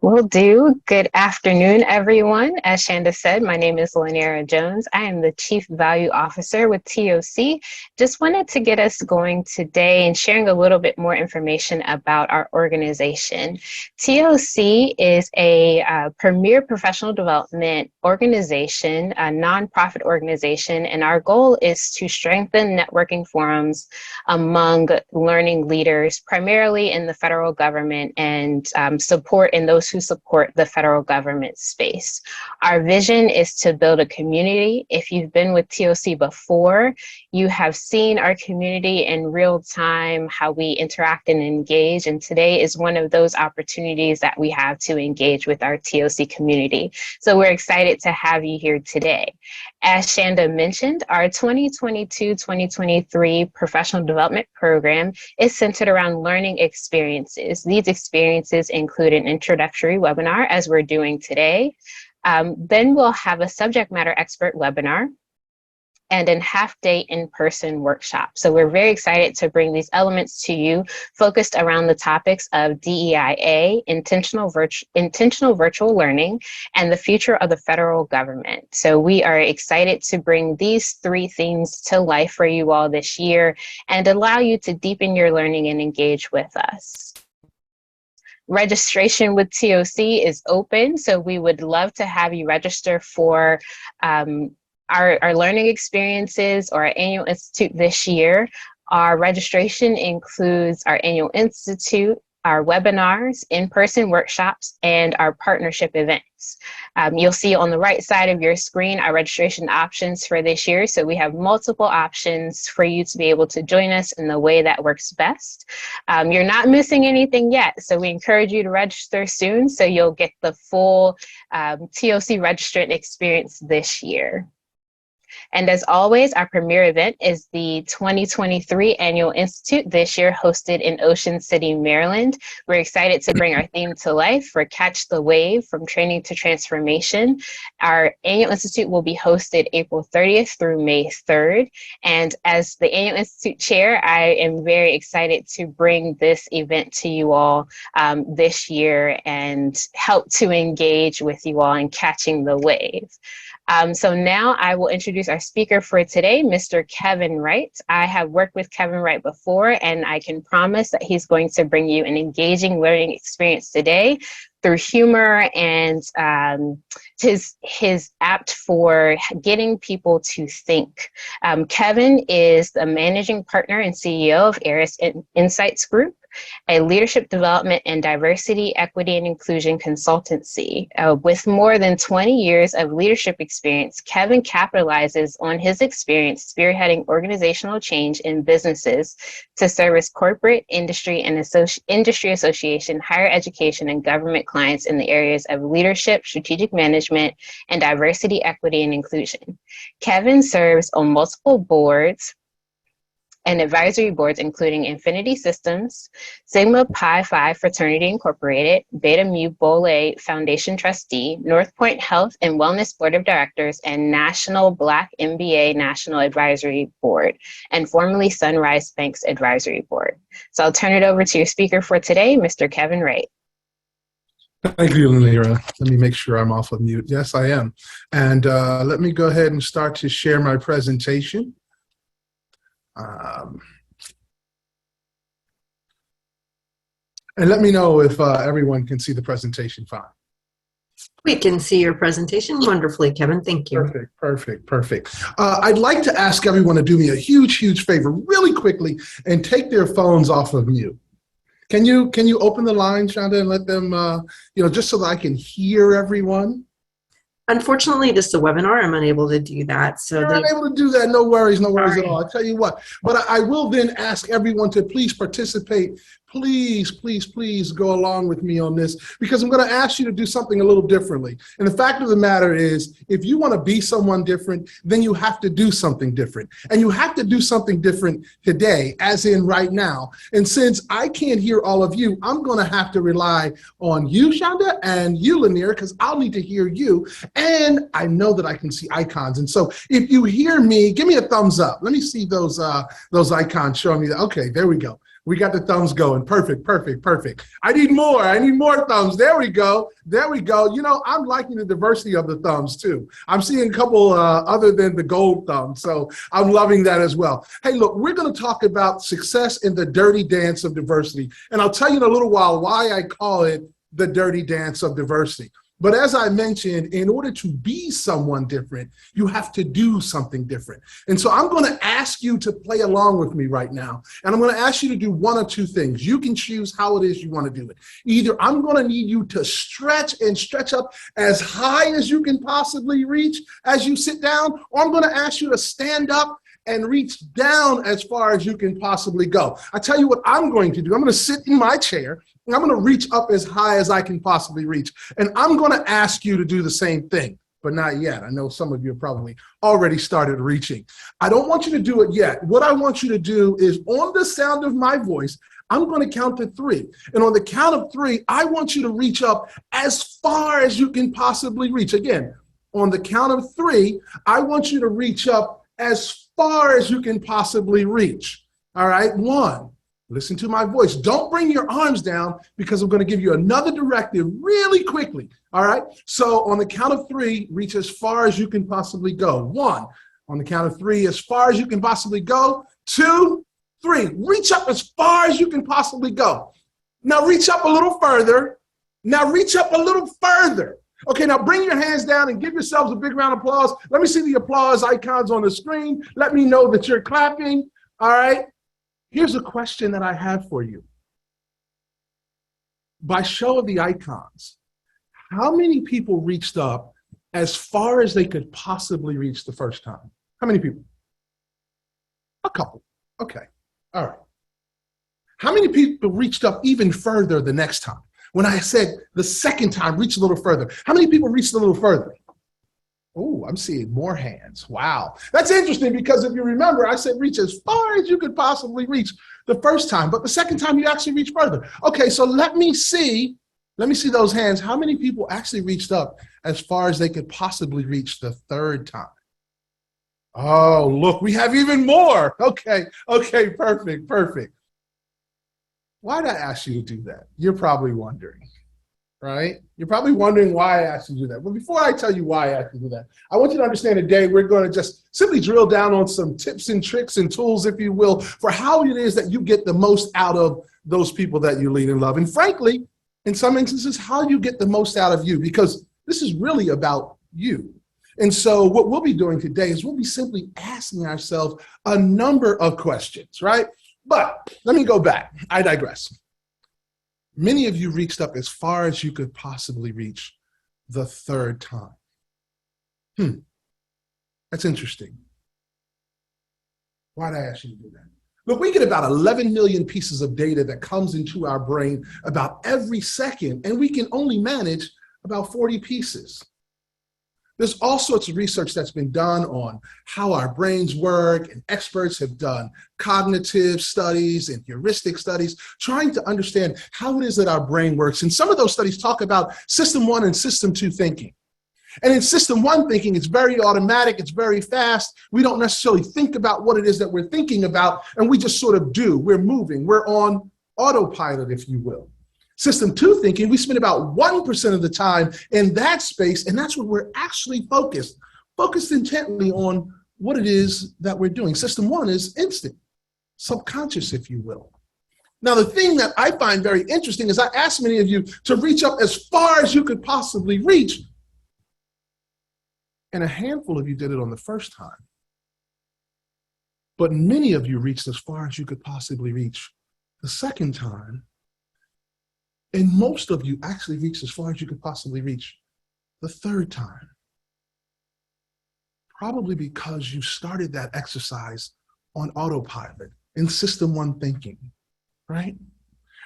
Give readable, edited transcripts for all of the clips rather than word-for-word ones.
Will do. Good afternoon, everyone. As Shanda said, my name is Laniera Jones. I am the Chief Value Officer with TOC. Just wanted to get us going today and sharing a little bit more information about our organization. TOC is a premier professional development organization, a nonprofit organization, and our goal is to strengthen networking forums among learning leaders, primarily in the federal government, and support in those who support the federal government space. Our vision is to build a community. If you've been with TOC before, you have seen our community in real time, how we interact and engage, and today is one of those opportunities that we have to engage with our TOC community. So we're excited to have you here today. As Shanda mentioned, our 2022-2023 professional development program is centered around learning experiences. These experiences include an introductory webinar, as we're doing today. Then we'll have a subject matter expert webinar and a half-day in-person workshop. So we're very excited to bring these elements to you, focused around the topics of DEIA, intentional virtual learning, and the future of the federal government. So we are excited to bring these three themes to life for you all this year and allow you to deepen your learning and engage with us. Registration with TOC is open, so we would love to have you register for our learning experiences or our annual institute this year. Our registration includes our annual institute, our webinars, in-person workshops, and our partnership events. You'll see on the right side of your screen our registration options for this year. So we have multiple options for you to be able to join us in the way that works best. You're not missing anything yet, so we encourage you to register soon so you'll get the full TOC registered experience this year. And as always, our premier event is the 2023 Annual Institute, this year hosted in Ocean City, Maryland. We're excited to bring our theme to life for Catch the Wave, from Training to Transformation. Our Annual Institute will be hosted April 30th through May 3rd. And as the Annual Institute Chair, I am very excited to bring this event to you all this year and help to engage with you all in catching the wave. So now I will introduce our speaker for today, Mr. Kevin Wright. I have worked with Kevin Wright before, and I can promise that he's going to bring you an engaging learning experience today through humor and his apt for getting people to think. Kevin is the managing partner and CEO of Aris Insights Group, a leadership development and diversity, equity, and inclusion consultancy. With more than 20 years of leadership experience, Kevin capitalizes on his experience spearheading organizational change in businesses to service corporate, industry, and industry association, higher education, and government clients in the areas of leadership, strategic management, and diversity, equity, and inclusion. Kevin serves on multiple boards and advisory boards, including Infinity Systems, Sigma Pi Phi Fraternity Incorporated, Beta Mu Bolle Foundation Trustee, North Point Health and Wellness Board of Directors, and National Black MBA National Advisory Board, and formerly Sunrise Banks Advisory Board. So I'll turn it over to your speaker for today, Mr. Kevin Wright. Thank you, Laniera. Let me make sure I'm off of mute. Yes, I am. And let me go ahead and start to share my presentation. And let me know if everyone can see the presentation fine. We can see your presentation wonderfully, Kevin. Thank you. Perfect. I'd like to ask everyone to do me a huge favor really quickly and take their phones off of mute. Can you open the line, Shanda, and let them, just so that I can hear everyone? Unfortunately, this is a webinar. I'm unable to do that. So you're unable to do that. No worries at all. I'll tell you what. But I will then ask everyone to please participate. Please go along with me on this, because I'm going to ask you to do something a little differently. And the fact of the matter is, if you want to be someone different, then you have to do something different. And you have to do something different today, as in right now. And since I can't hear all of you, I'm going to have to rely on you, Shanda, and you, Lanier, because I'll need to hear you. And I know that I can see icons. And so if you hear me, give me a thumbs up. Let me see those icons showing me that. Okay, there we go. We got the thumbs going. Perfect, perfect, perfect. I need more. I need more thumbs. There we go. There we go. You know, I'm liking the diversity of the thumbs too. I'm seeing a couple other than the gold thumb. So I'm loving that as well. Hey, look, we're going to talk about success in the dirty dance of diversity. And I'll tell you in a little while why I call it the dirty dance of diversity. But as I mentioned, in order to be someone different, you have to do something different. And so I'm going to ask you to play along with me right now. And I'm going to ask you to do one or two things. You can choose how it is you want to do it. Either I'm going to need you to stretch and stretch up as high as you can possibly reach as you sit down, or I'm going to ask you to stand up and reach down as far as you can possibly go. I tell you what I'm going to do. I'm going to sit in my chair. And I'm going to reach up as high as I can possibly reach. And I'm going to ask you to do the same thing, but not yet. I know some of you have probably already started reaching. I don't want you to do it yet. What I want you to do is, on the sound of my voice, I'm going to count to 3. And on the count of 3, I want you to reach up as far as you can possibly reach. Again, on the count of 3, I want you to reach up as far as you can possibly reach. All right, 1. Listen to my voice. Don't bring your arms down, because I'm going to give you another directive really quickly. All right. So on the count of 3, reach as far as you can possibly go. 1. On the count of 3, as far as you can possibly go. 2, 3. Reach up as far as you can possibly go. Now reach up a little further. Now reach up a little further. Okay, now bring your hands down and give yourselves a big round of applause. Let me see the applause icons on the screen. Let me know that you're clapping. All right. Here's a question that I have for you. By show of the icons, how many people reached up as far as they could possibly reach the first time? How many people? A couple. Okay. All right. How many people reached up even further the next time? When I said the second time, reach a little further. How many people reached a little further? Oh, I'm seeing more hands. Wow. That's interesting, because if you remember, I said reach as far as you could possibly reach the first time, but the second time you actually reach further. Okay, so let me see those hands. How many people actually reached up as far as they could possibly reach the third time? Oh, look, we have even more. Okay, perfect, perfect. Why did I ask you to do that? You're probably wondering. Right? You're probably wondering why I asked you to do that. But before I tell you why I asked you to do that, I want you to understand today we're going to just simply drill down on some tips and tricks and tools, if you will, for how it is that you get the most out of those people that you lead and love. And frankly, in some instances, how you get the most out of you, because this is really about you. And so what we'll be doing today is we'll be simply asking ourselves a number of questions, right? But let me go back. I digress. Many of you reached up as far as you could possibly reach the third time. That's interesting. Why did I ask you to do that? Look, we get about 11 million pieces of data that comes into our brain about every second, and we can only manage about 40 pieces. There's all sorts of research that's been done on how our brains work, and experts have done cognitive studies and heuristic studies trying to understand how it is that our brain works. And some of those studies talk about system 1 and system 2 thinking. And in system 1 thinking, it's very automatic, it's very fast. We don't necessarily think about what it is that we're thinking about, and we just sort of do. We're moving, we're on autopilot, if you will. System 2 thinking, we spend about 1% of the time in that space, and that's where we're actually focused intently on what it is that we're doing. System 1 is instant, subconscious, if you will. Now, the thing that I find very interesting is I asked many of you to reach up as far as you could possibly reach, and a handful of you did it on the first time. But many of you reached as far as you could possibly reach the second time. And most of you actually reached as far as you could possibly reach the third time. Probably because you started that exercise on autopilot in system 1 thinking, right?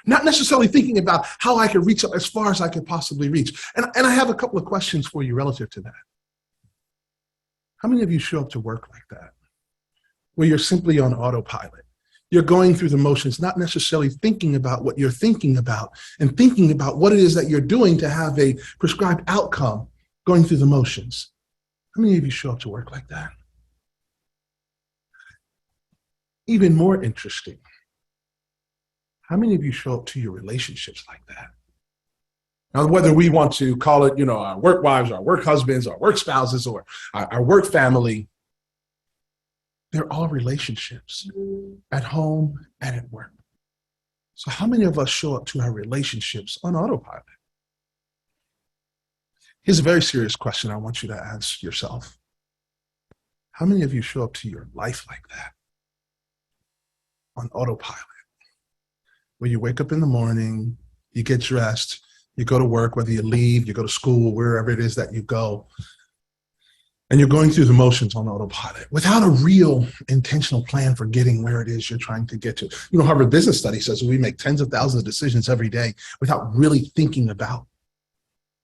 Not necessarily thinking about how I could reach up as far as I could possibly reach. And I have a couple of questions for you relative to that. How many of you show up to work like that, where you're simply on autopilot? You're going through the motions, not necessarily thinking about what you're thinking about and thinking about what it is that you're doing to have a prescribed outcome, going through the motions. How many of you show up to work like that? Even more interesting, How many of you show up to your relationships like that? Now, whether we want to call it, our work wives, our work husbands, our work spouses, or our work family, they're all relationships at home and at work. So how many of us show up to our relationships on autopilot? Here's a very serious question I want you to ask yourself. How many of you show up to your life like that? On autopilot. Where you wake up in the morning, you get dressed, you go to work, whether you leave, you go to school, wherever it is that you go, and you're going through the motions on autopilot without a real intentional plan for getting where it is you're trying to get to. Harvard Business Study says we make tens of thousands of decisions every day without really thinking about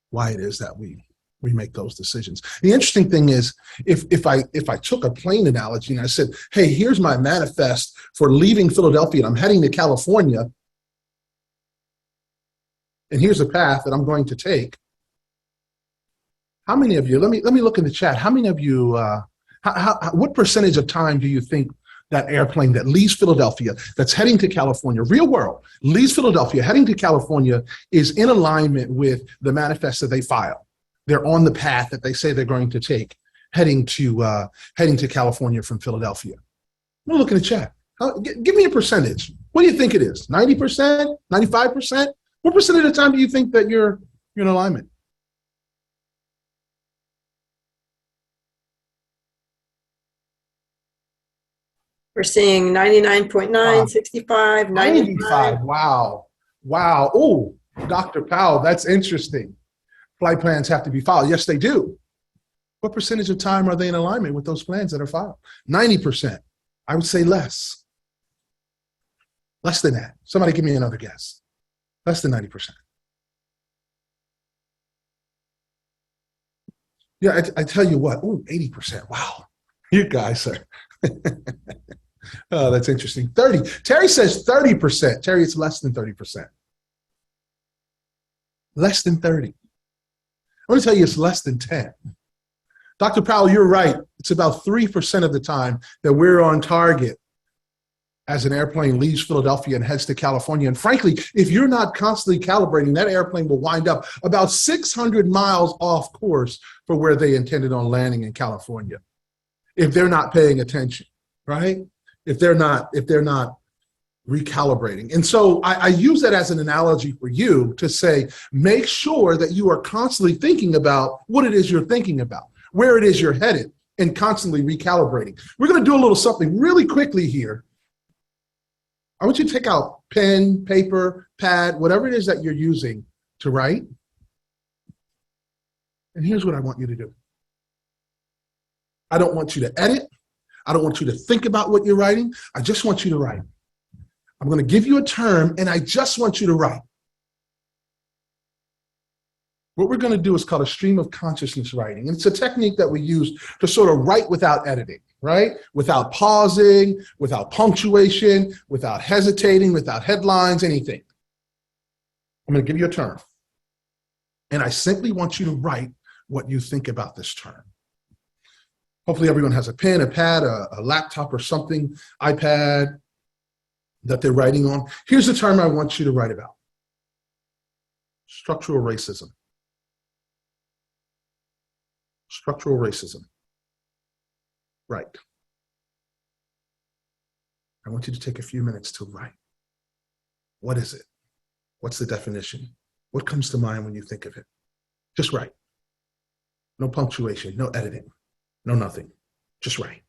why it is that we make those decisions. The interesting thing is, if I took a plane analogy and I said, hey, here's my manifest for leaving Philadelphia and I'm heading to California, and here's a path that I'm going to take. How many of you, let me look in the chat, how many of you, what percentage of time do you think that airplane that leaves Philadelphia, that's heading to California, real world, leaves Philadelphia, heading to California, is in alignment with the manifest that they file? They're on the path that they say they're going to take, heading to California from Philadelphia. I'm gonna look in the chat. Give me a percentage. What do you think it is? 90%? 95%? What percent of the time do you think that you're in alignment? We're seeing 99.9, 65, 95. Wow. Oh, Dr. Powell, that's interesting. Flight plans have to be filed. Yes, they do. What percentage of time are they in alignment with those plans that are filed? 90%. I would say less. Less than that. Somebody give me another guess. Less than 90%. Yeah, I tell you what. Oh, 80%. Wow. You guys are. Oh, that's interesting. 30. Terry says 30%. Terry, it's less than 30%. Less than 30. I'm going to tell you it's less than 10. Dr. Powell, you're right. It's about 3% of the time that we're on target as an airplane leaves Philadelphia and heads to California. And frankly, if you're not constantly calibrating, that airplane will wind up about 600 miles off course for where they intended on landing in California, if they're not paying attention, right? If they're not recalibrating. And so I use that as an analogy for you to say, make sure that you are constantly thinking about what it is you're thinking about, where it is you're headed, and constantly recalibrating. We're going to do a little something really quickly here. I want you to take out pen, paper, pad, whatever it is that you're using to write. And here's what I want you to do. I don't want you to edit. I don't want you to think about what you're writing. I just want you to write. I'm going to give you a term, and I just want you to write. What we're going to do is called a stream of consciousness writing. And it's a technique that we use to sort of write without editing, right? Without pausing, without punctuation, without hesitating, without headlines, anything. I'm going to give you a term. And I simply want you to write what you think about this term. Hopefully everyone has a pen, a pad, a laptop or something, iPad that they're writing on. Here's the term I want you to write about. Structural racism. Structural racism. Right. I want you to take a few minutes to write. What is it? What's the definition? What comes to mind when you think of it? Just write. No punctuation, no editing, no nothing. Just write.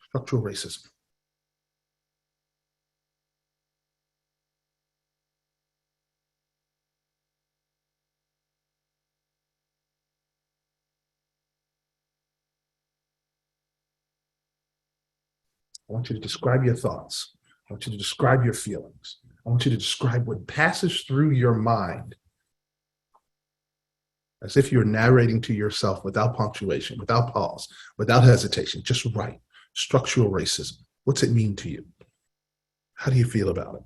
Structural racism. I want you to describe your thoughts. I want you to describe your feelings. I want you to describe what passes through your mind as if you're narrating to yourself without punctuation, without pause, without hesitation. Just write. Structural racism. What's it mean to you? How do you feel about it?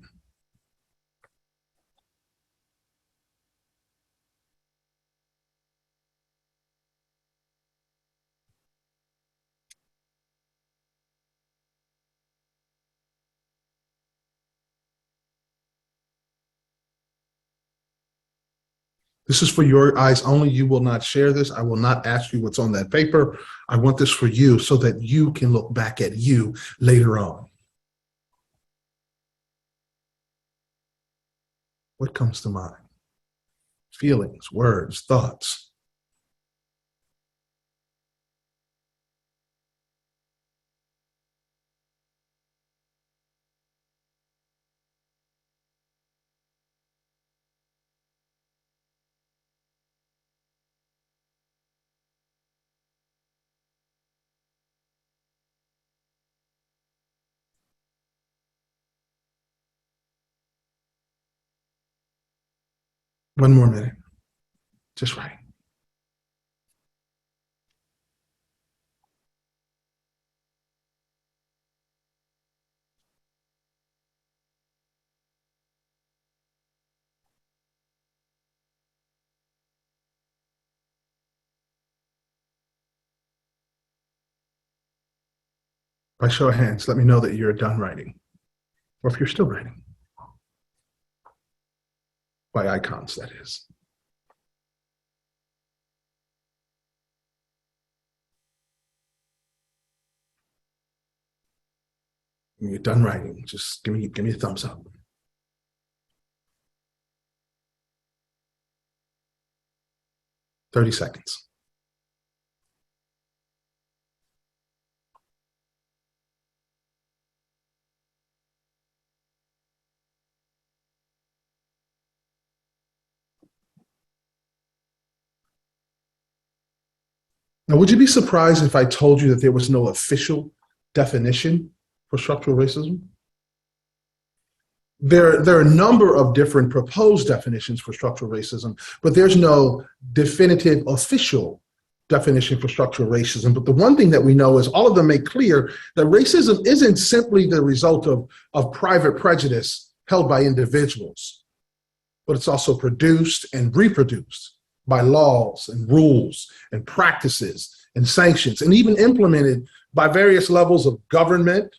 This is for your eyes only. You will not share this. I will not ask you what's on that paper. I want this for you so that you can look back at you later on. What comes to mind? Feelings, words, thoughts. One more minute. Just right. By show of hands, let me know that you're done writing, or if you're still writing. By icons, that is. When you're done writing, just give me a thumbs up. "30 seconds. Now, would you be surprised if I told you that there was no official definition for structural racism? There are a number of different proposed definitions for structural racism, but there's no definitive official definition for structural racism. But the one thing that we know is all of them make clear that racism isn't simply the result of private prejudice held by individuals, but it's also produced and reproduced by laws and rules and practices and sanctions, and even implemented by various levels of government.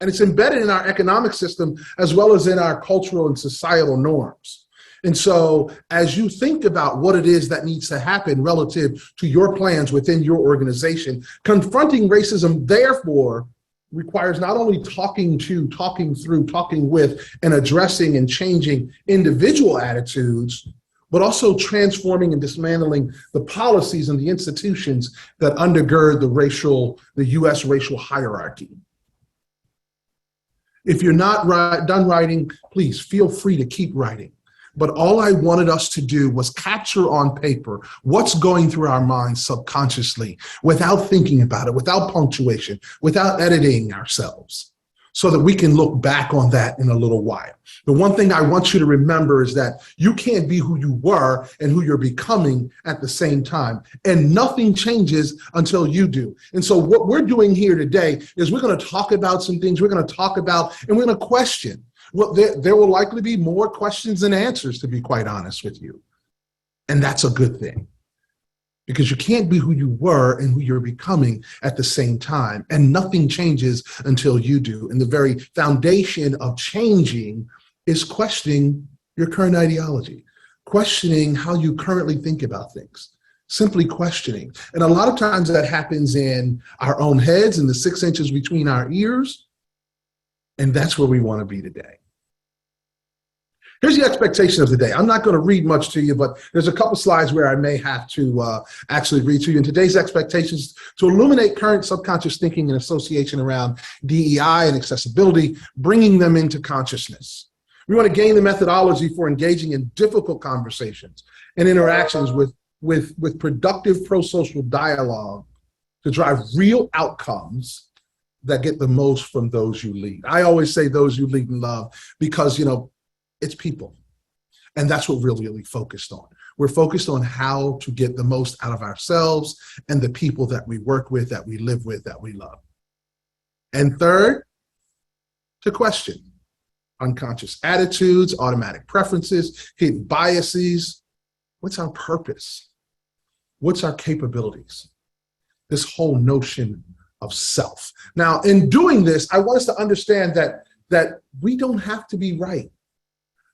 And it's embedded in our economic system as well as in our cultural and societal norms. And so as you think about what it is that needs to happen relative to your plans within your organization, confronting racism, therefore, requires not only talking through, talking with, and addressing and changing individual attitudes, but also transforming and dismantling the policies and the institutions that undergird the US racial hierarchy. If you're not done writing, please feel free to keep writing. But all I wanted us to do was capture on paper what's going through our minds subconsciously without thinking about it, without punctuation, without editing ourselves, so that we can look back on that in a little while. The one thing I want you to remember is that you can't be who you were and who you're becoming at the same time. And nothing changes until you do. And so what we're doing here today is we're going to talk about some things we're going to talk about, and we're going to question. Well, there will likely be more questions than answers, to be quite honest with you. And that's a good thing, because you can't be who you were and who you're becoming at the same time. And nothing changes until you do. And the very foundation of changing is questioning your current ideology, questioning how you currently think about things, simply questioning. And a lot of times that happens in our own heads, in the 6 inches between our ears. And that's where we want to be today. Here's the expectation of the day. I'm not going to read much to you, but there's a couple slides where I may have to actually read to you. And today's expectations to illuminate current subconscious thinking and association around DEI and accessibility, bringing them into consciousness. We want to gain the methodology for engaging in difficult conversations and interactions with productive pro-social dialogue to drive real outcomes that get the most from those you lead. I always say those you lead and love because, it's people. And that's what we're really focused on. We're focused on how to get the most out of ourselves and the people that we work with, that we live with, that we love. And third, to question unconscious attitudes, automatic preferences, hidden biases. What's our purpose? What's our capabilities? This whole notion of self. Now, in doing this, I want us to understand that we don't have to be right.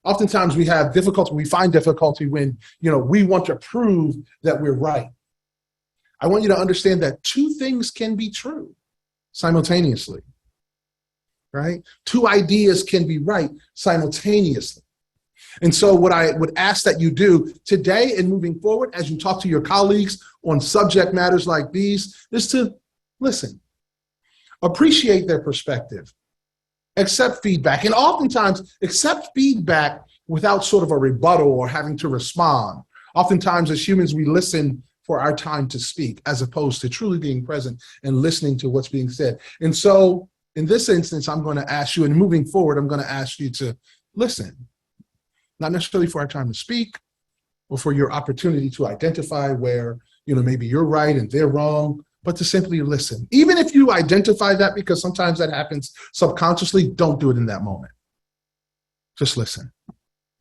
Oftentimes we have difficulty, we find difficulty when, we want to prove that we're right. I want you to understand that two things can be true simultaneously, right? Two ideas can be right simultaneously. And so what I would ask that you do today and moving forward as you talk to your colleagues on subject matters like these is to listen, appreciate their perspective, accept feedback, and oftentimes accept feedback without sort of a rebuttal or having to respond. Oftentimes as humans, we listen for our time to speak as opposed to truly being present and listening to what's being said. And so in this instance, I'm going to ask you, and moving forward, I'm going to ask you to listen, not necessarily for our time to speak or for your opportunity to identify where, maybe you're right and they're wrong, but to simply listen. Even if you identify that, because sometimes that happens subconsciously, don't do it in that moment. Just listen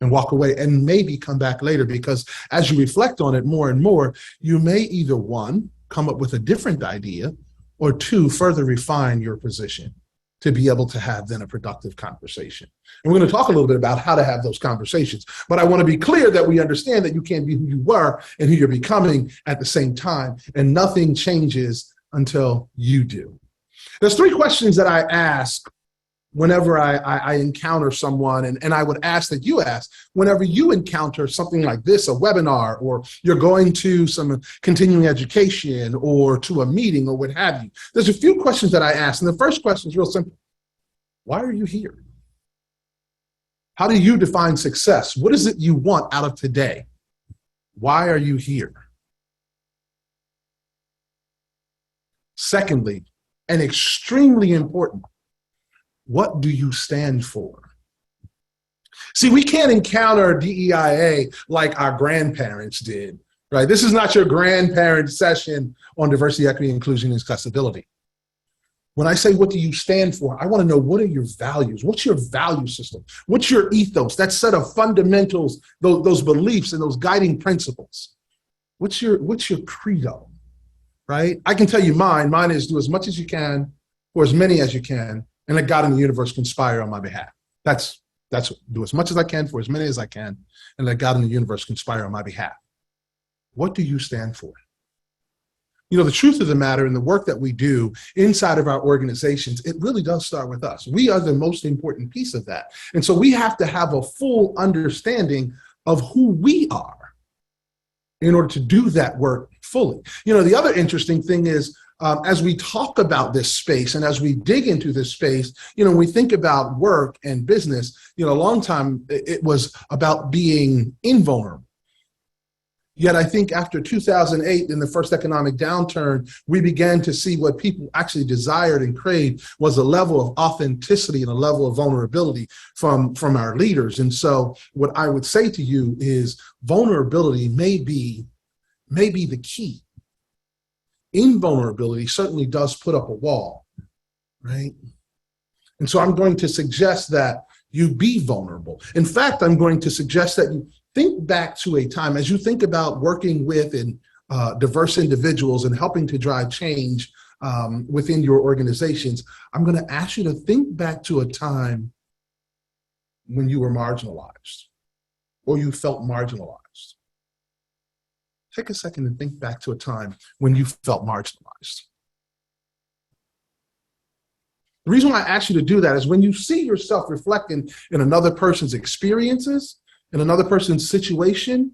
and walk away and maybe come back later, because as you reflect on it more and more, you may either one, come up with a different idea, or two, further refine your position to be able to have then a productive conversation. And we're going to talk a little bit about how to have those conversations, but I want to be clear that we understand that you can't be who you were and who you're becoming at the same time, and nothing changes until you do. There's three questions that I ask whenever I encounter someone, and I would ask that you ask whenever you encounter something like this, a webinar, or you're going to some continuing education or to a meeting or what have you. There's a few questions that I ask, and the first question is real simple. Why are you here? How do you define success? What is it you want out of today? Why are you here? Secondly, and extremely important, what do you stand for? See, we can't encounter DEIA like our grandparents did, right? This is not your grandparent session on diversity, equity, inclusion, and accessibility. When I say, what do you stand for? I want to know, what are your values? What's your value system? What's your ethos? That set of fundamentals, those beliefs and those guiding principles. What's your credo, right? I can tell you mine. Mine is do as much as you can for as many as you can, and let God and the universe conspire on my behalf. That's do as much as I can for as many as I can, and let God and the universe conspire on my behalf. What do you stand for? The truth of the matter and the work that we do inside of our organizations, it really does start with us. We are the most important piece of that. And so we have to have a full understanding of who we are in order to do that work fully. The other interesting thing is, as we talk about this space and as we dig into this space, we think about work and business, a long time it was about being invulnerable. Yet I think after 2008, in the first economic downturn, we began to see what people actually desired and craved was a level of authenticity and a level of vulnerability from our leaders. And so what I would say to you is vulnerability may be the key. Invulnerability certainly does put up a wall, right? And so I'm going to suggest that you be vulnerable. In fact, I'm going to suggest that you think back to a time as you think about working with diverse individuals and helping to drive change within your organizations. I'm going to ask you to think back to a time when you were marginalized or you felt marginalized. Take a second and think back to a time when you felt marginalized. The reason why I ask you to do that is when you see yourself reflecting in another person's experiences, in another person's situation,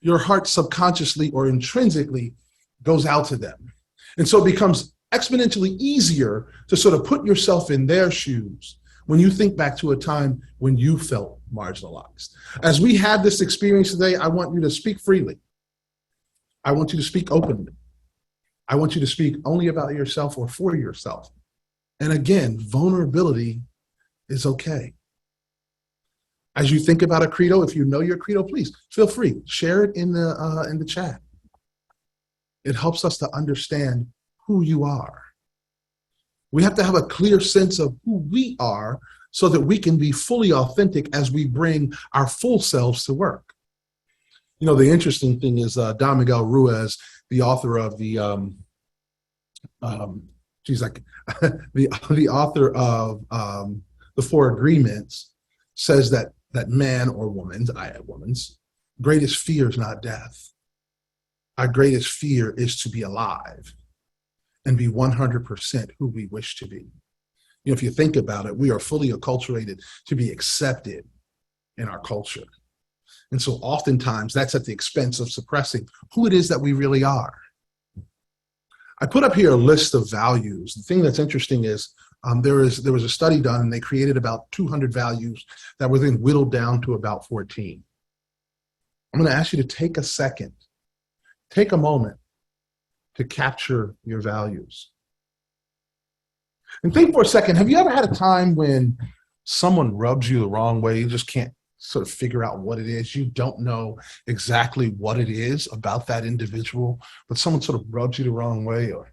your heart subconsciously or intrinsically goes out to them. And so it becomes exponentially easier to sort of put yourself in their shoes when you think back to a time when you felt marginalized. As we have this experience today, I want you to speak freely. I want you to speak openly. I want you to speak only about yourself or for yourself. And again, vulnerability is okay. As you think about a credo, if you know your credo, please feel free, share it in the chat. It helps us to understand who you are. We have to have a clear sense of who we are so that we can be fully authentic as we bring our full selves to work. The interesting thing is Don Miguel Ruiz, the author of the author of the Four Agreements, says that that man or woman's greatest fear is not death. Our greatest fear is to be alive and be 100% who we wish to be. You know, if you think about it, we are fully acculturated to be accepted in our culture. And so oftentimes that's at the expense of suppressing who it is that we really are. I put up here a list of values. The thing that's interesting is there was a study done and they created about 200 values that were then whittled down to about 14. I'm going to ask you to take a second, take a moment to capture your values. And think for a second, have you ever had a time when someone rubs you the wrong way? You just can't sort of figure out what it is. You don't know exactly what it is about that individual, but someone sort of rubs you the wrong way, or,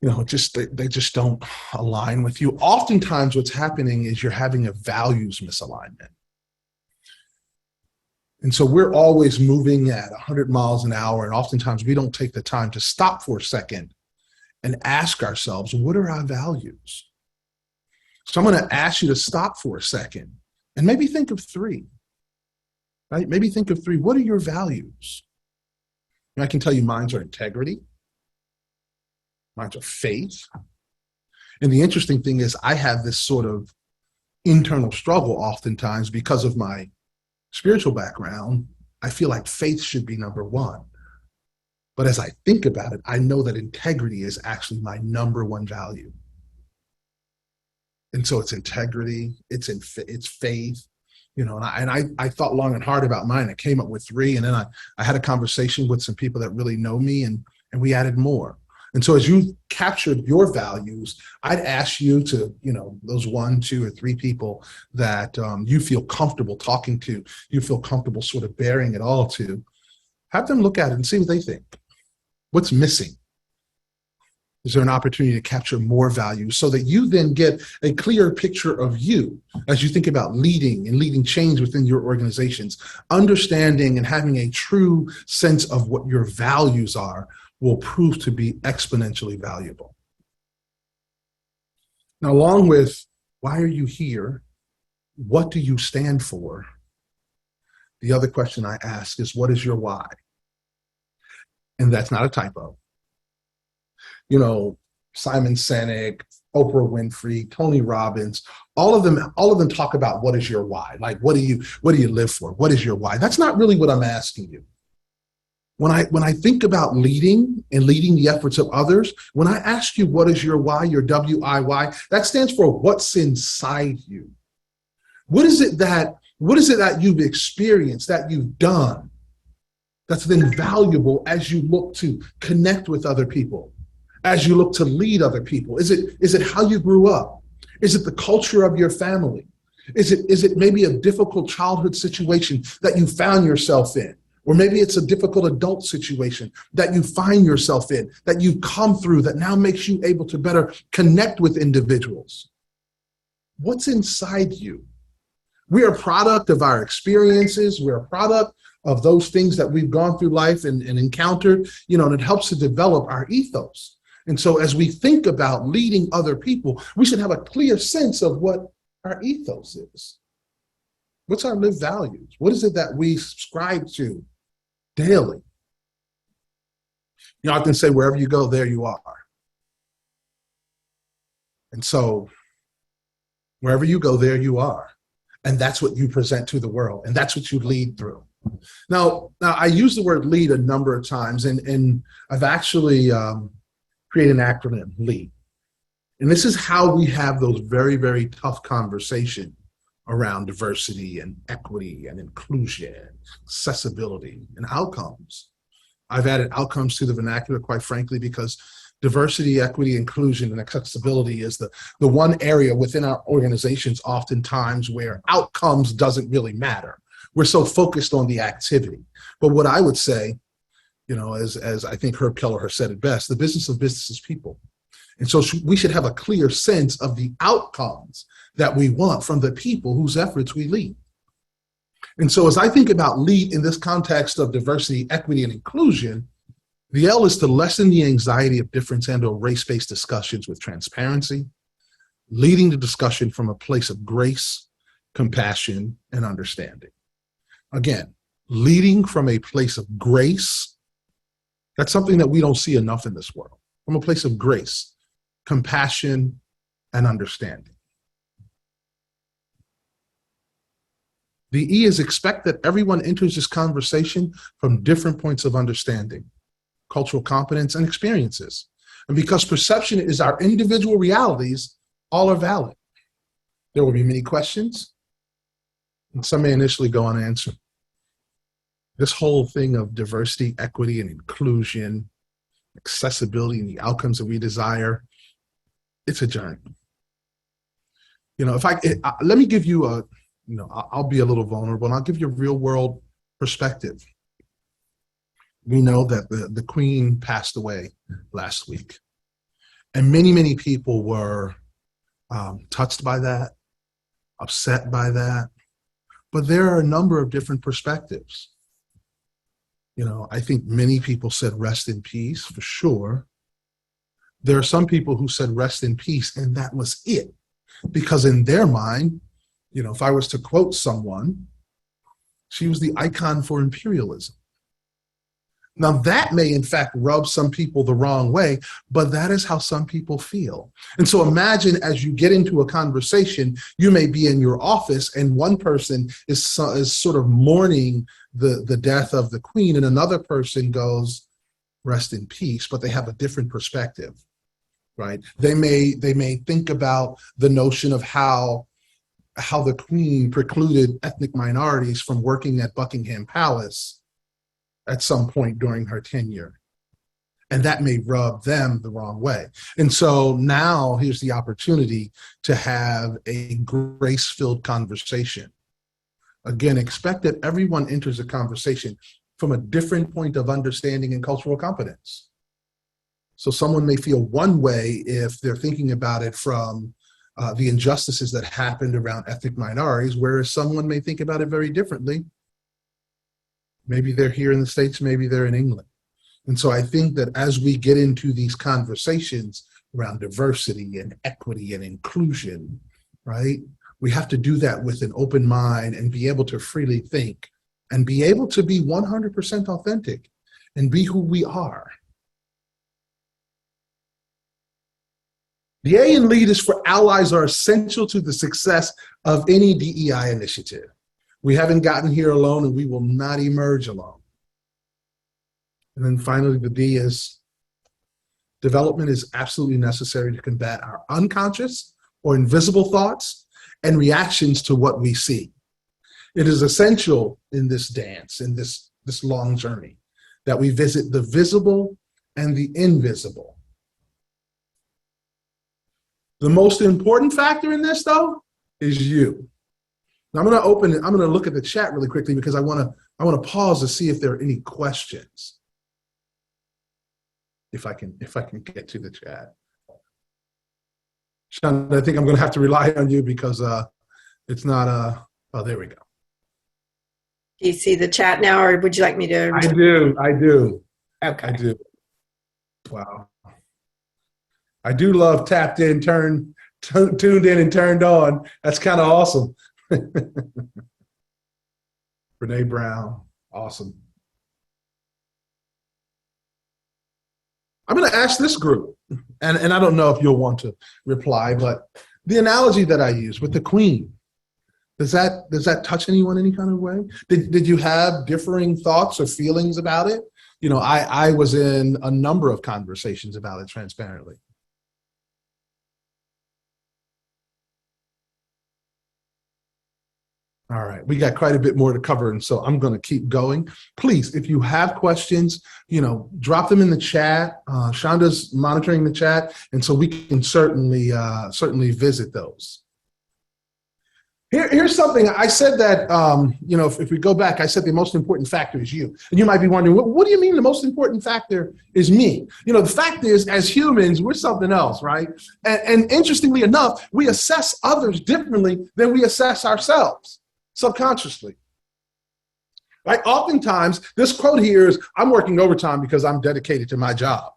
you know, they just don't align with you. Oftentimes what's happening is you're having a values misalignment. And so we're always moving at 100 miles an hour, and oftentimes we don't take the time to stop for a second and ask ourselves, what are our values? So I'm going to ask you to stop for a second and maybe think of three, right? Maybe think of three. What are your values? And I can tell you mine's are integrity. Mine's are faith. And the interesting thing is I have this sort of internal struggle oftentimes because of my spiritual background. I feel like faith should be number one. But as I think about it, I know that integrity is actually my number one value. And so it's integrity, it's faith, you know, and I thought long and hard about mine. I came up with three, and then I had a conversation with some people that really know me, and we added more. And so as you captured your values, I'd ask you to, you know, those 1, 2, or 3 people that you feel comfortable talking to, you feel comfortable sort of bearing it all to, have them look at it and see what they think. What's missing? Is there an opportunity to capture more value so that you then get a clear picture of you as you think about leading and leading change within your organizations? Understanding and having a true sense of what your values are will prove to be exponentially valuable. Now, along with why are you here? What do you stand for? The other question I ask is, what is your why? And that's not a typo. You know, Simon Sinek, Oprah Winfrey, Tony Robbins, all of them talk about what is your why? Like, what do you live for? What is your why? That's not really what I'm asking you. When I think about leading and leading the efforts of others, when I ask you what is your why, your WIY, that stands for what's inside you. What is it that you've experienced, that you've done, that's then valuable as you look to connect with other people, as you look to lead other people? Is it how you grew up? Is it the culture of your family? Is it maybe a difficult childhood situation that you found yourself in? Or maybe it's a difficult adult situation that you find yourself in, that you've come through, that now makes you able to better connect with individuals. What's inside you? We are a product of our experiences. We're a product of those things that we've gone through life and encountered, you know, and it helps to develop our ethos. And so as we think about leading other people, we should have a clear sense of what our ethos is. What's our lived values? What is it that we subscribe to daily? You know, I often say, wherever you go, there you are. And so wherever you go, there you are. And that's what you present to the world. And that's what you lead through. Now I use the word lead a number of times, and I've actually created an acronym, LEAD. And this is how we have those very, very tough conversations around diversity and equity and inclusion, accessibility, and outcomes. I've added outcomes to the vernacular, quite frankly, because diversity, equity, inclusion, and accessibility is the one area within our organizations oftentimes where outcomes doesn't really matter. We're so focused on the activity. But what I would say, you know, as I think Herb Kelleher said it best, the business of business is people. And so we should have a clear sense of the outcomes that we want from the people whose efforts we lead. And so as I think about lead in this context of diversity, equity, and inclusion, the L is to lessen the anxiety of difference and/or race-based discussions with transparency, leading the discussion from a place of grace compassion, and understanding. Again, leading from a place of grace. That's something that we don't see enough in this world. From a place of grace, compassion, and understanding. The E is expect that everyone enters this conversation from different points of understanding, cultural competence, and experiences. And because perception is our individual realities, all are valid. There will be many questions, and some may initially go unanswered. This whole thing of diversity, equity, and inclusion, accessibility, and the outcomes that we desire, it's a journey. Let me give you I'll be a little vulnerable, and I'll give you a real world perspective. We know that the Queen passed away last week, and many people were touched by that, upset by that, but there are a number of different perspectives. I think many people said rest in peace, for sure. There are some people who said rest in peace, and that was it. Because in their mind, if I was to quote someone, she was the icon for imperialism. Now, that may in fact rub some people the wrong way, but that is how some people feel. And so imagine as you get into a conversation, you may be in your office and one person is sort of mourning the death of the Queen, and another person goes, rest in peace, but they have a different perspective, right? They may think about the notion of how the Queen precluded ethnic minorities from working at Buckingham Palace at some point during her tenure. And that may rub them the wrong way. And so now here's the opportunity to have a grace-filled conversation. Again, expect that everyone enters a conversation from a different point of understanding and cultural competence. So someone may feel one way if they're thinking about it from the injustices that happened around ethnic minorities, whereas someone may think about it very differently. Maybe they're here in the States, maybe they're in England. And so I think that as we get into these conversations around diversity and equity and inclusion, right, we have to do that with an open mind and be able to freely think and be able to be 100% authentic and be who we are. The A in lead is for allies are essential to the success of any DEI initiative. We haven't gotten here alone, and we will not emerge alone. And then finally, the D is development is absolutely necessary to combat our unconscious or invisible thoughts and reactions to what we see. It is essential in this dance, in this long journey, that we visit the visible and the invisible. The most important factor in this, though, is you. Now I'm going to look at the chat really quickly because I want to pause to see if there are any questions. If I can get to the chat. Sean, I think I'm going to have to rely on you because it's not oh, there we go. Do you see the chat now, or would you like me to? I do. Okay. I do. Wow. I do love tapped in, tuned in and turned on. That's kind of awesome. Brene Brown, awesome. I'm going to ask this group, and I don't know if you'll want to reply, but the analogy that I use with the Queen, does that touch anyone any kind of way? Did you have differing thoughts or feelings about it? I was in a number of conversations about it transparently. All right, we got quite a bit more to cover, and so I'm going to keep going. Please, if you have questions, drop them in the chat. Shonda's monitoring the chat, and so we can certainly visit those. Here's something I said that if we go back, I said the most important factor is you, and you might be wondering, what do you mean the most important factor is me? The fact is, as humans, we're something else, right? And interestingly enough, we assess others differently than we assess ourselves. Subconsciously. Right? Oftentimes, this quote here is, I'm working overtime because I'm dedicated to my job.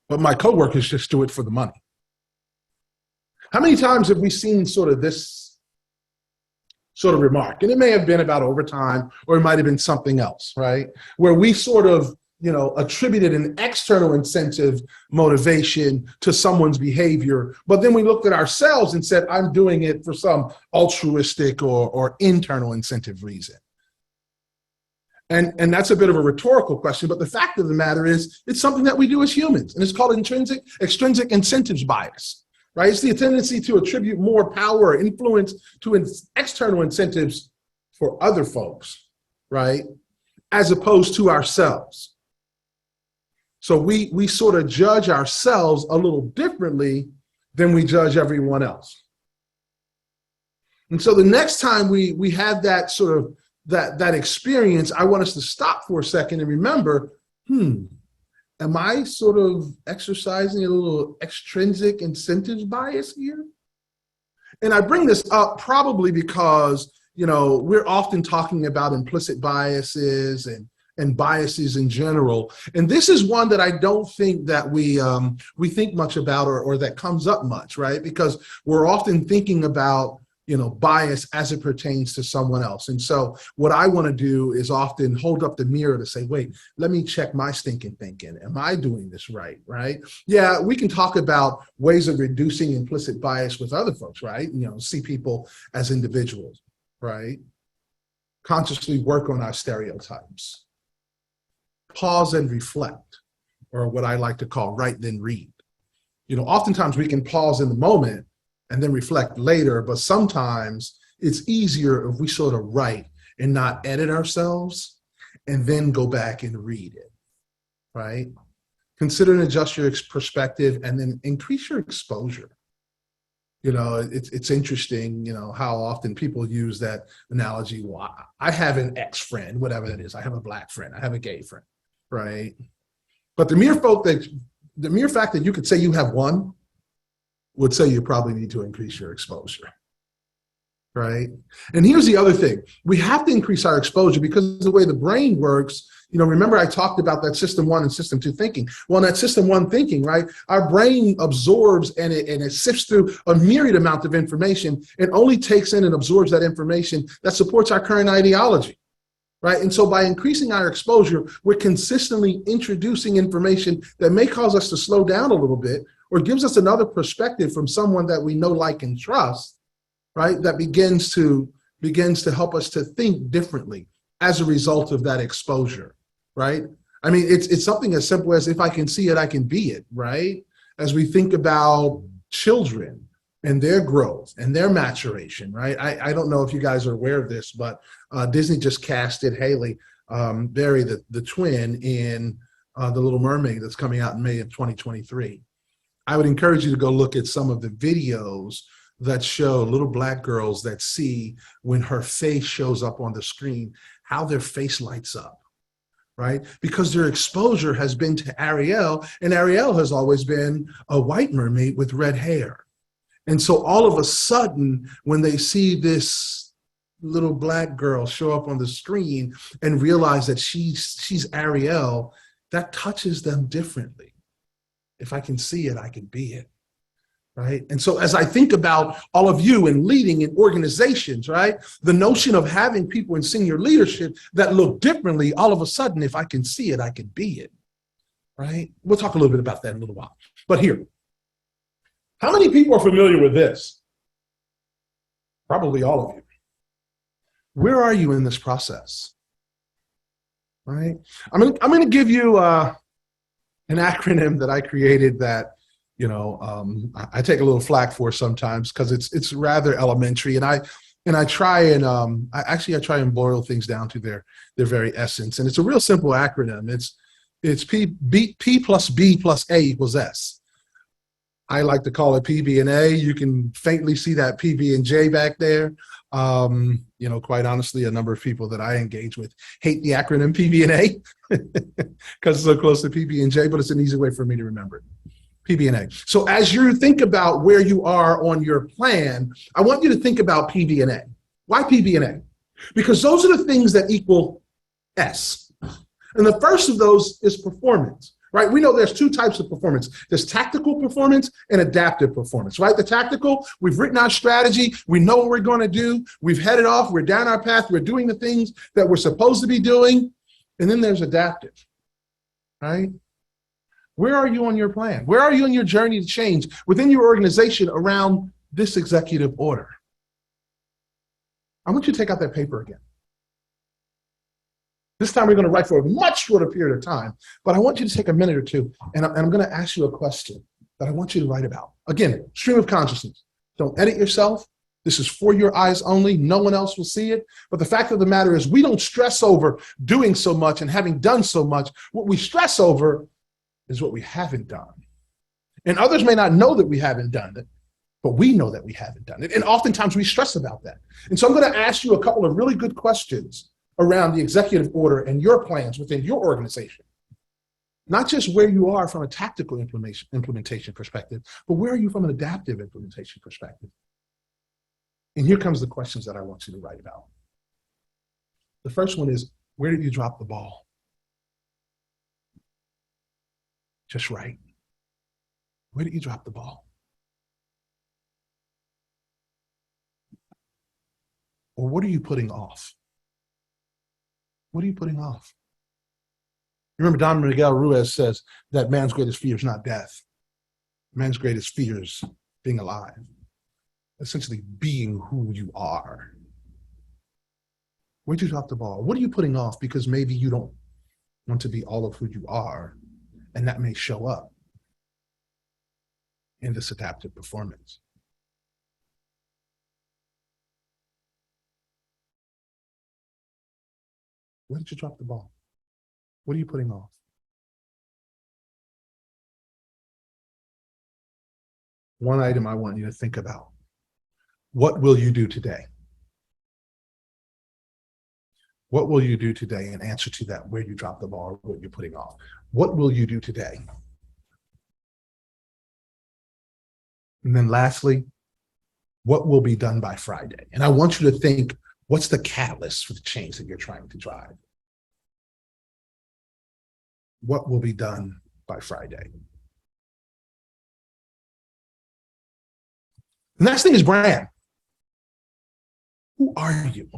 But my coworkers just do it for the money. How many times have we seen sort of this sort of remark. And it may have been about overtime, or it might have been something else, right? Where we sort of, attributed an external incentive motivation to someone's behavior, but then we looked at ourselves and said, I'm doing it for some altruistic or internal incentive reason. And that's a bit of a rhetorical question, but the fact of the matter is, it's something that we do as humans, and it's called extrinsic incentives bias, right? It's the tendency to attribute more power or influence to external incentives for other folks, right? As opposed to ourselves. So we sort of judge ourselves a little differently than we judge everyone else. And so the next time we have that sort of that experience, I want us to stop for a second and remember, am I sort of exercising a little extrinsic incentives bias here? And I bring this up probably because, we're often talking about implicit biases and biases in general. And this is one that I don't think that we think much about or that comes up much, right? Because we're often thinking about, bias as it pertains to someone else. And so what I want to do is often hold up the mirror to say, wait, let me check my stinking thinking. Am I doing this right? Yeah, we can talk about ways of reducing implicit bias with other folks, right? See people as individuals, right? Consciously work on our stereotypes. Pause and reflect, or what I like to call write then read. Oftentimes we can pause in the moment and then reflect later, but sometimes it's easier if we sort of write and not edit ourselves and then go back and read it, right? Consider and adjust your perspective and then increase your exposure. It's interesting, how often people use that analogy. Well, I have an ex-friend, whatever that is. I have a black friend. I have a gay friend. Right. But the mere fact that you could say you have one would say you probably need to increase your exposure. Right. And here's the other thing. We have to increase our exposure because of the way the brain works. Remember I talked about that system 1 and system 2 thinking. Well, in that system 1 thinking, right, our brain absorbs and it sifts through a myriad amount of information and only takes in and absorbs that information that supports our current ideology. Right. And so by increasing our exposure, we're consistently introducing information that may cause us to slow down a little bit or gives us another perspective from someone that we know, like, and trust. Right. That begins to help us to think differently as a result of that exposure. Right. I mean, it's something as simple as if I can see it, I can be it. Right. As we think about children and their growth and their maturation, right? I don't know if you guys are aware of this, but Disney just casted Haley Berry, the twin, in The Little Mermaid that's coming out in May of 2023. I would encourage you to go look at some of the videos that show little black girls that see when her face shows up on the screen, how their face lights up, right? Because their exposure has been to Ariel, and Ariel has always been a white mermaid with red hair. And so all of a sudden, when they see this little black girl show up on the screen and realize that she's Ariel, that touches them differently. If I can see it, I can be it, right? And so as I think about all of you in leading in organizations, right, the notion of having people in senior leadership that look differently, all of a sudden, if I can see it, I can be it, right? We'll talk a little bit about that in a little while. But here, how many people are familiar with this? Probably all of you. Where are you in this process? Right? I'm going to give you an acronym that I created that, I take a little flack for sometimes because it's rather elementary, and I try and boil things down to their very essence. And it's a real simple acronym. It's P plus B plus A equals S. I like to call it PB&A. You can faintly see that PB and J back there. Quite honestly, a number of people that I engage with hate the acronym PB&A because it's so close to PB and J, but it's an easy way for me to remember it. PB&A. So as you think about where you are on your plan, I want you to think about PB&A. Why PB&A? Because those are the things that equal S. And the first of those is performance. right? We know there's two types of performance. There's tactical performance and adaptive performance, right? The tactical, we've written our strategy. We know what we're going to do. We've headed off. We're down our path. We're doing the things that we're supposed to be doing. And then there's adaptive, right? Where are you on your plan? Where are you on your journey to change within your organization around this executive order? I want you to take out that paper again. This time we're going to write for a much shorter period of time, but I want you to take a minute or two, and I'm going to ask you a question that I want you to write about. Again, stream of consciousness. Don't edit yourself. This is for your eyes only. No one else will see it. But the fact of the matter is we don't stress over doing so much and having done so much. What we stress over is what we haven't done. And others may not know that we haven't done it, but we know that we haven't done it. And oftentimes we stress about that. And so I'm going to ask you a couple of really good questions around the executive order and your plans within your organization. Not just where you are from a tactical implementation perspective, but where are you from an adaptive implementation perspective? And here comes the questions that I want you to write about. The first one is, where did you drop the ball? Just right. Where did you drop the ball? Or what are you putting off? What are you putting off? Remember, Don Miguel Ruiz says that man's greatest fear is not death. Man's greatest fear is being alive, essentially being who you are. Where'd you drop the ball? What are you putting off because maybe you don't want to be all of who you are, and that may show up in this adaptive performance. Where did you drop the ball? What are you putting off? One item I want you to think about. What will you do today? What will you do today in answer to that, where you drop the ball, what you're putting off? What will you do today? And then lastly, what will be done by Friday? And I want you to think, what's the catalyst for the change that you're trying to drive? What will be done by Friday? The next thing is brand. Who are you?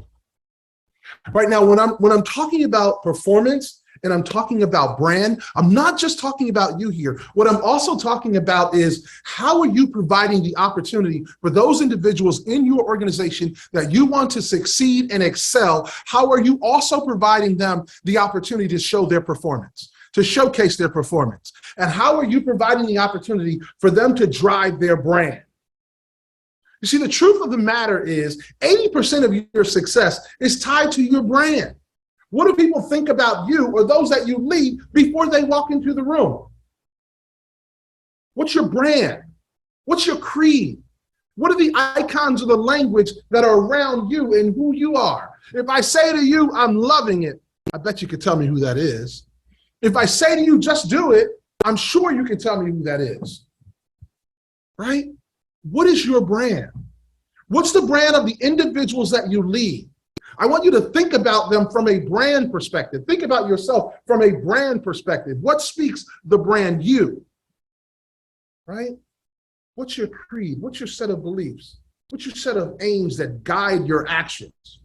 Right now, when I'm talking about performance and I'm talking about brand, I'm not just talking about you here. What I'm also talking about is how are you providing the opportunity for those individuals in your organization that you want to succeed and excel? How are you also providing them the opportunity to show their performance, to showcase their performance? And how are you providing the opportunity for them to drive their brand? You see, the truth of the matter is 80% of your success is tied to your brand. What do people think about you or those that you lead before they walk into the room? What's your brand? What's your creed? What are the icons of the language that are around you and who you are? If I say to you, I'm loving it, I bet you could tell me who that is. If I say to you, just do it, I'm sure you can tell me who that is. Right? What is your brand? What's the brand of the individuals that you lead? I want you to think about them from a brand perspective. Think about yourself from a brand perspective. What speaks the brand you? Right? What's your creed? What's your set of beliefs? What's your set of aims that guide your actions?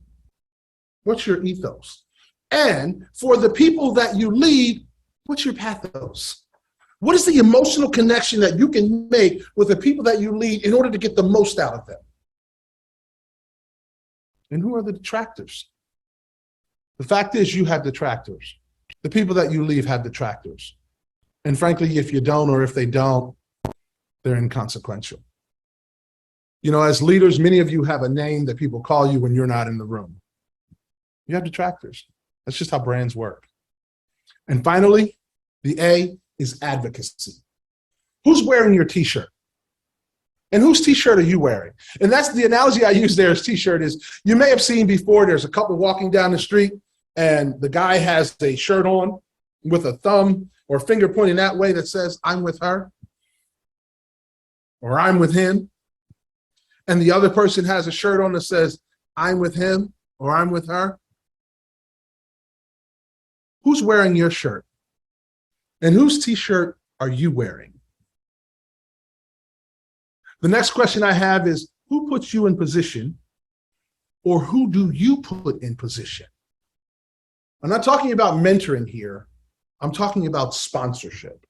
What's your ethos? And for the people that you lead, what's your pathos? What is the emotional connection that you can make with the people that you lead in order to get the most out of them? And who are the detractors? The fact is, you have detractors. The people that you lead have detractors. And frankly, if you don't, or if they don't, they're inconsequential. You know, as leaders, many of you have a name that people call you when you're not in the room. You have detractors. That's just how brands work. And finally, the A is advocacy. Who's wearing your t-shirt? And whose t-shirt are you wearing? And that's the analogy I use there as t-shirt is, you may have seen before, there's a couple walking down the street and the guy has a shirt on with a thumb or finger pointing that way that says, I'm with her, or I'm with him. And the other person has a shirt on that says, I'm with him, or I'm with her. Who's wearing your shirt? And whose t-shirt are you wearing? The next question I have is, who puts you in position, or who do you put in position? I'm not talking about mentoring here. I'm talking about sponsorship.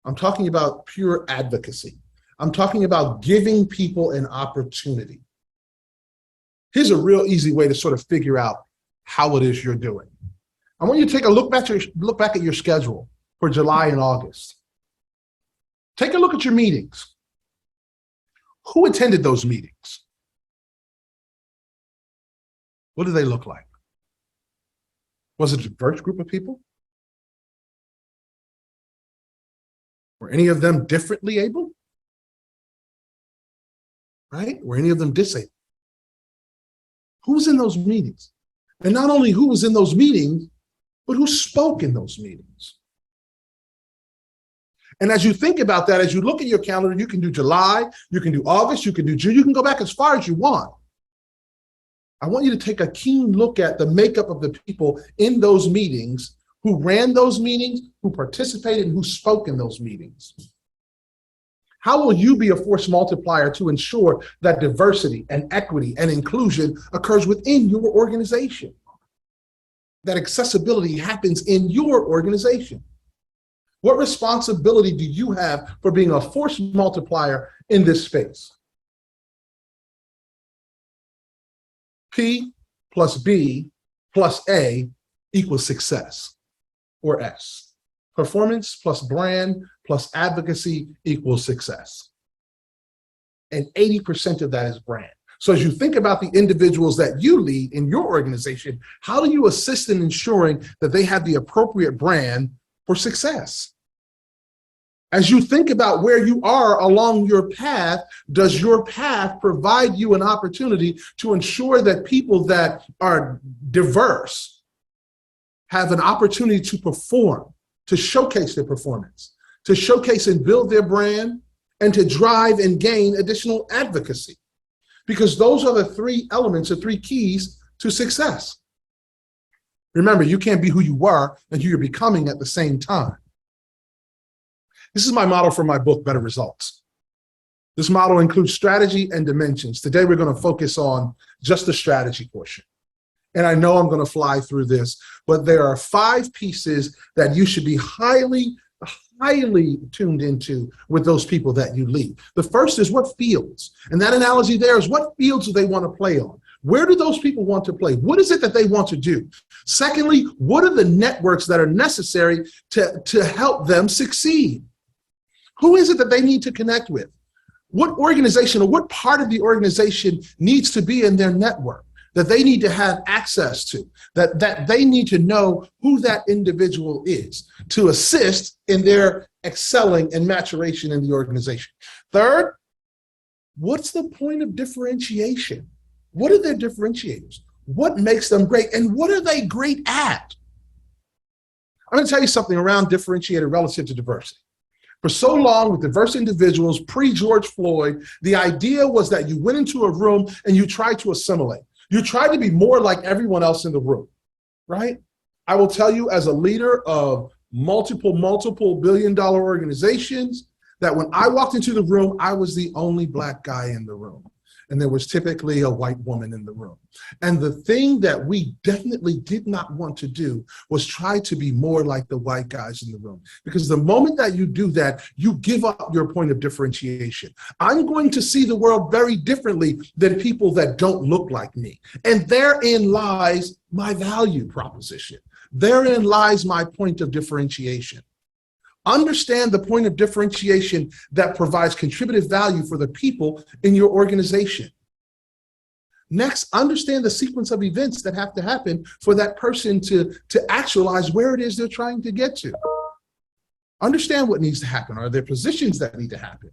I'm talking about pure advocacy. I'm talking about giving people an opportunity. Here's a real easy way to sort of figure out how it is you're doing. I want you to take a look back at your schedule for July and August. Take a look at your meetings. Who attended those meetings? What do they look like? Was it a diverse group of people? Were any of them differently able? Right? Were any of them disabled? Who was in those meetings? And not only who was in those meetings, but who spoke in those meetings? And as you think about that, as you look at your calendar, you can do July, you can do August, you can do June, you can go back as far as you want. I want you to take a keen look at the makeup of the people in those meetings, who ran those meetings, who participated, and who spoke in those meetings. How will you be a force multiplier to ensure that diversity and equity and inclusion occurs within your organization? That accessibility happens in your organization? What responsibility do you have for being a force multiplier in this space? P plus B plus A equals success, or S. Performance plus brand plus advocacy equals success. And 80% of that is brand. So as you think about the individuals that you lead in your organization, how do you assist in ensuring that they have the appropriate brand for success? As you think about where you are along your path, does your path provide you an opportunity to ensure that people that are diverse have an opportunity to perform, to showcase their performance, to showcase and build their brand, and to drive and gain additional advocacy? Because those are the three elements, the three keys to success. Remember, you can't be who you were and who you're becoming at the same time. This is my model for my book, Better Results. This model includes strategy and dimensions. Today, we're going to focus on just the strategy portion. And I know I'm going to fly through this, but there are 5 pieces that you should be highly tuned into with those people that you lead. The first is what fields. And that analogy there is, what fields do they want to play on? Where do those people want to play? What is it that they want to do? Secondly, what are the networks that are necessary to help them succeed? Who is it that they need to connect with? What organization or what part of the organization needs to be in their network that they need to have access to, that they need to know who that individual is to assist in their excelling and maturation in the organization? Third, what's the point of differentiation? What are their differentiators? What makes them great? And what are they great at? I'm going to tell you something around differentiator relative to diversity. For so long with diverse individuals, pre-George Floyd, the idea was that you went into a room and you tried to assimilate. You tried to be more like everyone else in the room, right? I will tell you, as a leader of multiple billion-dollar organizations, that when I walked into the room, I was the only Black guy in the room. And there was typically a white woman in the room. And the thing that we definitely did not want to do was try to be more like the white guys in the room. Because the moment that you do that, you give up your point of differentiation. I'm going to see the world very differently than people that don't look like me. And therein lies my value proposition. Therein lies my point of differentiation. Understand the point of differentiation that provides contributive value for the people in your organization. Next, understand the sequence of events that have to happen for that person to actualize where it is they're trying to get to. Understand what needs to happen. Are there positions that need to happen?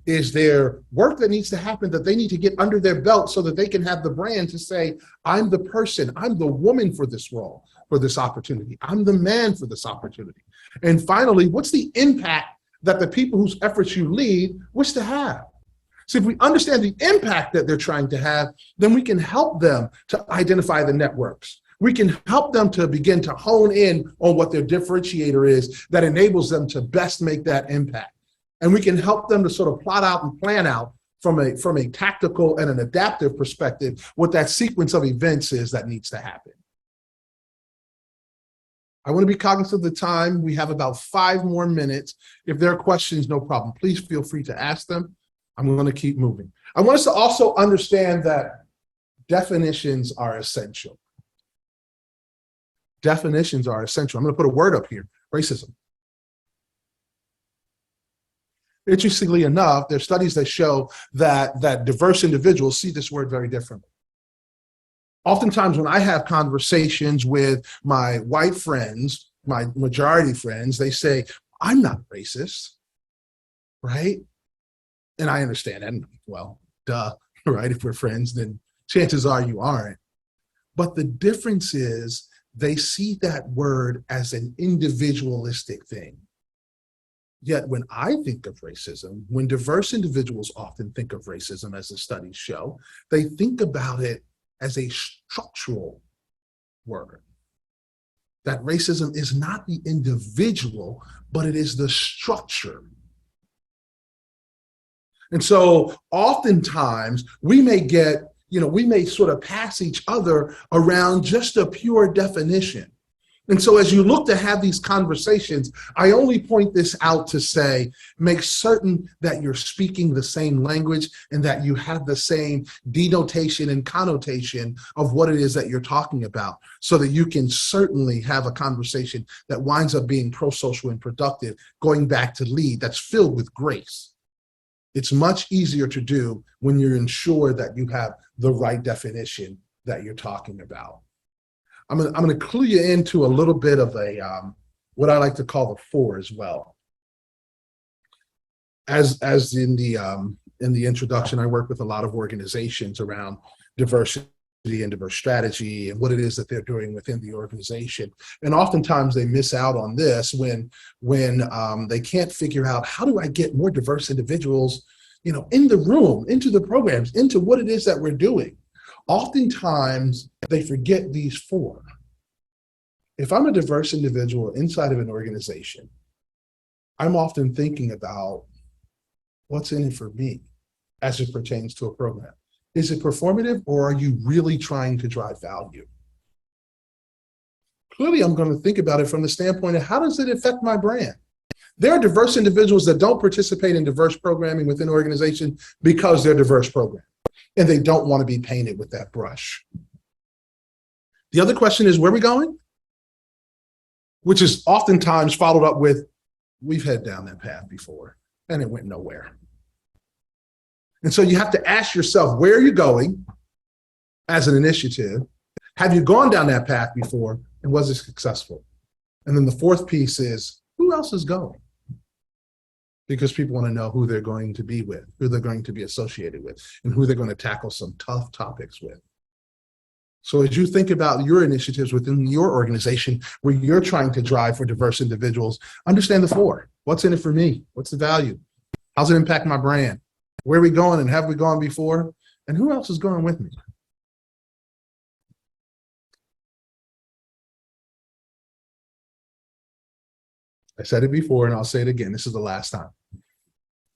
Is there work that needs to happen that they need to get under their belt so that they can have the brand to say, I'm the person, I'm the woman for this role, for this opportunity. I'm the man for this opportunity. And finally, what's the impact that the people whose efforts you lead wish to have? So if we understand the impact that they're trying to have, then we can help them to identify the networks. We can help them to begin to hone in on what their differentiator is that enables them to best make that impact. And we can help them to sort of plot out and plan out from a tactical and an adaptive perspective what that sequence of events is that needs to happen. I want to be cognizant of the time. We have about 5 more minutes. If there are questions, no problem. Please feel free to ask them. I'm going to keep moving. I want us to also understand that definitions are essential. Definitions are essential. I'm going to put a word up here, racism. Interestingly enough, there are studies that show that diverse individuals see this word very differently. Oftentimes when I have conversations with my white friends, my majority friends, they say, I'm not racist, right? And I understand that. Well, duh, right? If we're friends, then chances are you aren't. But the difference is they see that word as an individualistic thing. Yet when I think of racism, when diverse individuals often think of racism, as the studies show, they think about it as a structural word. That racism is not the individual, but it is the structure. And so oftentimes we may sort of pass each other around just a pure definition. And so as you look to have these conversations, I only point this out to say, make certain that you're speaking the same language and that you have the same denotation and connotation of what it is that you're talking about, so that you can certainly have a conversation that winds up being pro-social and productive, going back to lead, that's filled with grace. It's much easier to do when you're ensured that you have the right definition that you're talking about. I'm going to clue you into a little bit of what I like to call the 4 as well. As in the introduction, I work with a lot of organizations around diversity and diverse strategy and what it is that they're doing within the organization. And oftentimes they miss out on this when they can't figure out, how do I get more diverse individuals, in the room, into the programs, into what it is that we're doing. Oftentimes, they forget these 4. If I'm a diverse individual inside of an organization, I'm often thinking about what's in it for me as it pertains to a program. Is it performative, or are you really trying to drive value? Clearly, I'm going to think about it from the standpoint of, how does it affect my brand? There are diverse individuals that don't participate in diverse programming within organizations because they're diverse programs, and they don't want to be painted with that brush. The other question is, where are we going? Which is oftentimes followed up with, we've headed down that path before and it went nowhere. And so you have to ask yourself, where are you going as an initiative? Have you gone down that path before, and was it successful? And then the 4th piece is, who else is going? Because people want to know who they're going to be with, who they're going to be associated with, and who they're going to tackle some tough topics with. So as you think about your initiatives within your organization where you're trying to drive for diverse individuals, understand the 4. What's in it for me? What's the value? How's it impact my brand? Where are we going, and have we gone before? And who else is going with me? I said it before, and I'll say it again. This is the last time.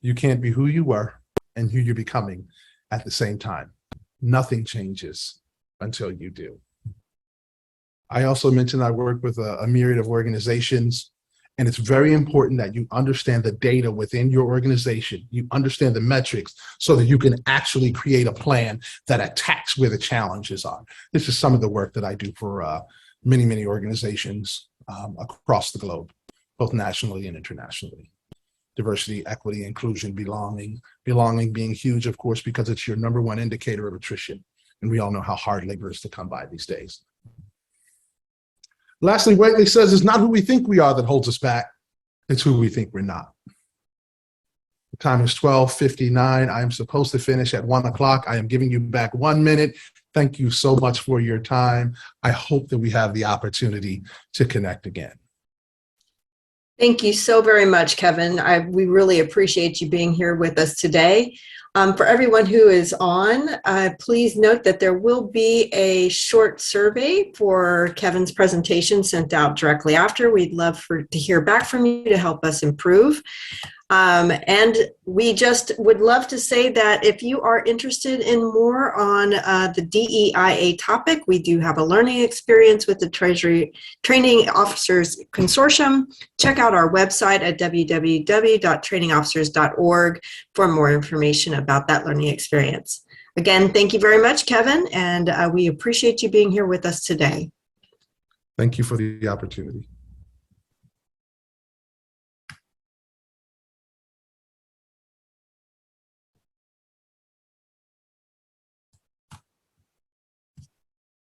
You can't be who you were and who you're becoming at the same time. Nothing changes until you do. I also mentioned I work with a myriad of organizations, and it's very important that you understand the data within your organization. You understand the metrics so that you can actually create a plan that attacks where the challenges are. This is some of the work that I do for many, many organizations across the globe, both nationally and internationally. Diversity, equity, inclusion, belonging. Belonging being huge, of course, because it's your #1 indicator of attrition. And we all know how hard labor is to come by these days. Lastly, Whiteley says, it's not who we think we are that holds us back. It's who we think we're not. The time is 12:59. I am supposed to finish at 1 o'clock. I am giving you back 1 minute. Thank you so much for your time. I hope that we have the opportunity to connect again. Thank you so very much, Kevin. We really appreciate you being here with us today. For everyone who is on, please note that there will be a short survey for Kevin's presentation sent out directly after. We'd love to hear back from you to help us improve. And we just would love to say that if you are interested in more on the DEIA topic, we do have a learning experience with the Treasury Training Officers Consortium. Check out our website at www.trainingofficers.org for more information about that learning experience. Again, thank you very much, Kevin, and we appreciate you being here with us today. Thank you for the opportunity.